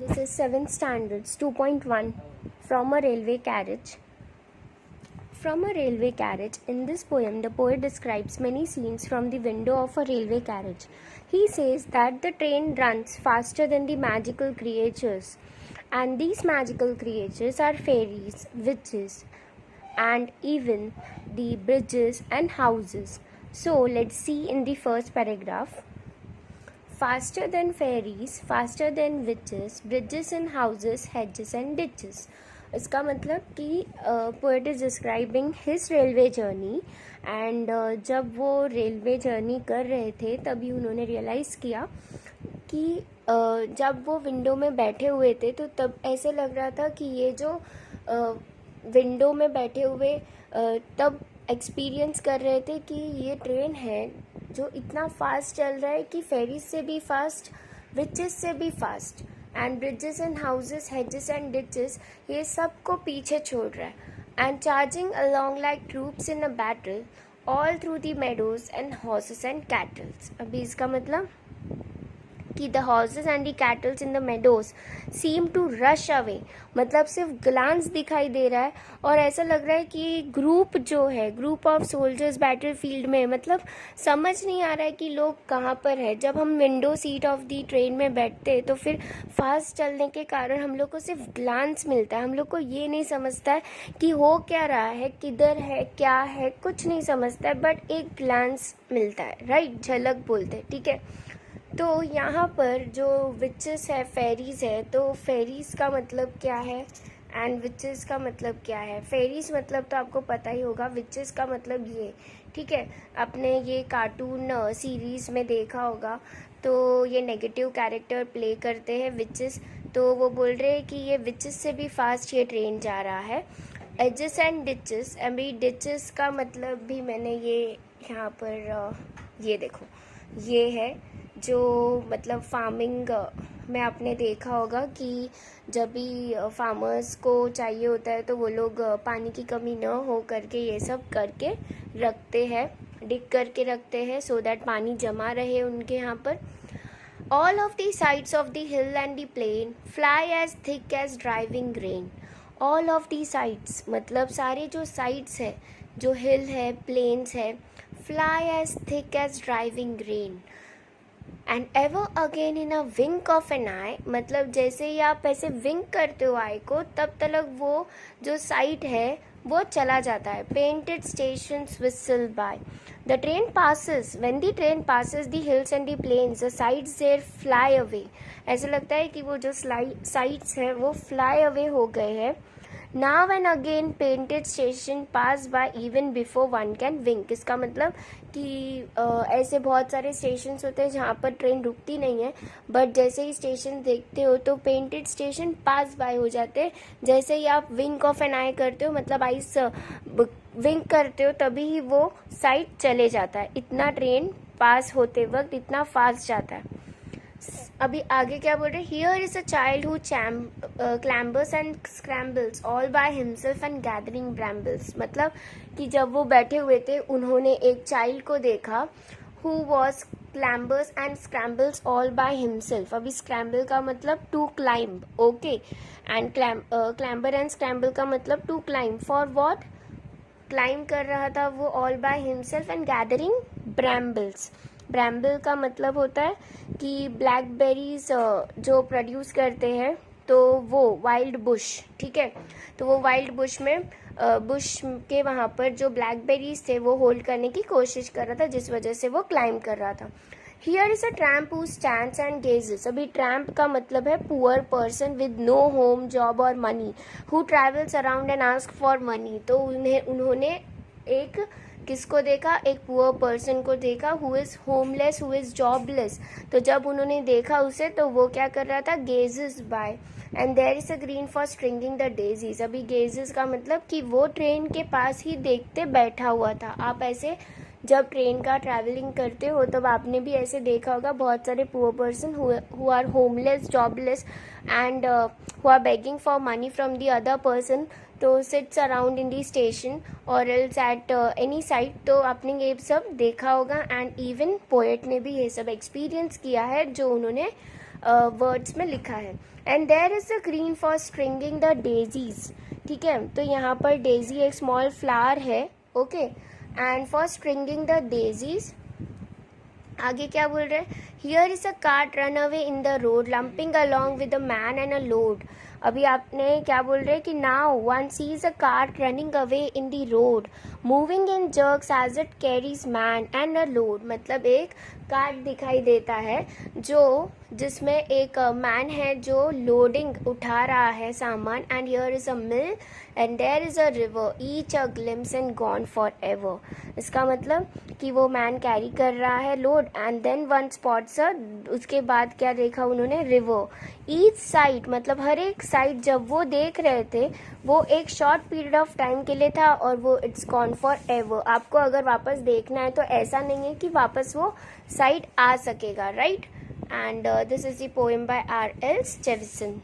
This is 7th Standards 2.1 From a Railway Carriage. From a railway carriage, in this poem, the poet describes many scenes from the window of a railway carriage. He says that the train runs faster than the magical creatures, and these magical creatures are fairies, witches, and even the bridges and houses. So, let's see in the first paragraph. Faster than fairies, faster than witches, bridges and houses, hedges and ditches. इसका मतलब कि poet is describing his railway journey and जब वो railway journey कर रहे थे तभी उन्होंने रियलाइज़ किया कि जब वो विंडो में बैठे हुए थे तो तब ऐसे लग रहा था कि ये जो विंडो में बैठे हुए तब एक्सपीरियंस कर रहे थे कि ये ट्रेन है जो इतना फास्ट चल रहा है कि फेरीज से भी फास्ट, विचेस से भी fast, and bridges and houses, hedges and ditches, ये सबको पीछे छोड़ रहा है and charging along like troops in a battle all through the meadows and horses and cattles. अभी इसका मतलब कि the horses and the cattles in the meadows seem to rush away, मतलब सिर्फ ग्लांस दिखाई दे रहा है और ऐसा लग रहा है कि ग्रुप जो है, group of soldiers battle field में, मतलब समझ नहीं आ रहा है कि लोग कहाँ पर है. जब हम window seat of the train में बैठते हैं तो फिर फास्ट चलने के कारण हम लोग को सिर्फ ग्लांस मिलता है, हम लोग को ये नहीं समझता है कि हो क्या रहा है, किधर है, क्या है, कुछ नहीं समझता है, बट एक ग्लांस मिलता है, राइट, झलक बोलते हैं, ठीक है. तो यहाँ पर जो विचेस है, फेरीज़ है, तो फेरीज़ का मतलब क्या है एंड विचेस का मतलब क्या है. फेरीज़ मतलब तो आपको पता ही होगा, विचेस का मतलब ये, ठीक है, आपने ये कार्टून सीरीज़ में देखा होगा. तो ये नेगेटिव कैरेक्टर प्ले करते हैं विचेस, तो वो बोल रहे हैं कि ये विचेस से भी फास्ट ये ट्रेन जा रहा है. एजेस एंड डिचेस, अभी डिचेस का मतलब भी मैंने ये यहाँ पर ये देखो, ये है जो मतलब फार्मिंग में आपने देखा होगा कि जब भी फार्मर्स को चाहिए होता है तो वो लोग पानी की कमी न हो करके ये सब करके रखते हैं, डिग करके रखते हैं सो दैट पानी जमा रहे उनके यहाँ पर. All of the sides of the hill and the plain fly as thick as driving rain. All of the sides मतलब सारे जो साइड्स है, जो हिल है, प्लेन्स है, fly as thick as driving rain and ever again in a wink of an eye, मतलब जैसे ही आप ऐसे विंक करते हो आई को तब तक वो जो साइट है वो चला जाता है. Painted stations whistle by the train passes, when the train passes the hills and the plains the sides there fly away. ऐसा लगता है कि वो जो साइड्स है वो फ्लाई अवे हो गए हैं. Now and again painted station pass by even before one can wink. इसका मतलब कि ऐसे बहुत सारे स्टेशन होते हैं जहाँ पर ट्रेन रुकती नहीं है, बट जैसे ही स्टेशन देखते हो तो पेंटेड स्टेशन पास बाय हो जाते हैं. जैसे ही आप विंक ऑफ एन आई करते हो, मतलब आइस विंक करते हो, तभी ही वो साइड चले जाता है. इतना ट्रेन पास होते वक्त इतना फास्ट जाता है. अभी आगे क्या बोल रहे हैं, here is a child who clambers and scrambles all by himself and gathering brambles. मतलब कि जब वो बैठे हुए थे उन्होंने एक चाइल्ड को देखा who was clambers and scrambles all by himself. अभी स्क्रैम्बल का मतलब to climb, okay, and clamber and scramble का मतलब to climb. For what? Climb कर रहा था वो all by himself and gathering brambles. Bramble का मतलब होता है कि ब्लैकबेरीज जो प्रोड्यूस करते हैं, तो वो वाइल्ड बुश, ठीक है, तो वो वाइल्ड बुश में बुश के वहाँ पर जो ब्लैकबेरीज थे वो होल्ड करने की कोशिश कर रहा था, जिस वजह से वो क्लाइंब कर रहा था. Here is a tramp who stands and gazes. अभी ट्रैम्प का मतलब है poor person with no home, job और money, who travels around and ask for money. तो उन्होंने एक किसको देखा, एक पुअर पर्सन को देखा, who is homeless, who is jobless. तो जब उन्होंने देखा उसे तो वो क्या कर रहा था, gazes by and there is a green for stringing the daisies. अभी गेजेस का मतलब कि वो ट्रेन के पास ही देखते बैठा हुआ था. आप ऐसे जब ट्रेन का ट्रैवलिंग करते हो तब आपने भी ऐसे देखा होगा बहुत सारे poor person who are homeless, jobless and who are begging for money from the other person, तो sits around in the station और एल्स एट एनी साइड. तो आपने ये सब देखा होगा एंड इवन पोएट ने भी ये सब एक्सपीरियंस किया है जो उन्होंने वर्ड्स में लिखा है. And there is a green for stringing the daisies. ठीक है, तो यहाँ पर डेजी एक स्मॉल फ्लावर है. Okay, and for stringing the daisies आगे क्या बोल रहे हैं, here is a cart run away in the road lumping along with a man and a load. अभी आपने क्या बोल रहे हैं कि now one sees a cart running away in the road moving in jerks as it carries man and a load. मतलब एक cart दिखाई देता है जिसमें एक मैन है जो लोडिंग उठा रहा है सामान. And here is a mill and there is a river each a glimpse and gone for ever. इसका मतलब कि वो मैन कैरी कर रहा है load and then one spots a, उसके बाद क्या देखा उन्होंने, रिवर. ईच साइड मतलब हर एक साइड जब वो देख रहे थे वो एक शॉर्ट पीरियड ऑफ टाइम के लिए था और वो इट्स गॉन फॉर एवर. आपको अगर वापस देखना है तो ऐसा नहीं है कि वापस वो साइड आ सकेगा, right. And this is the poem by R.L. Stevenson.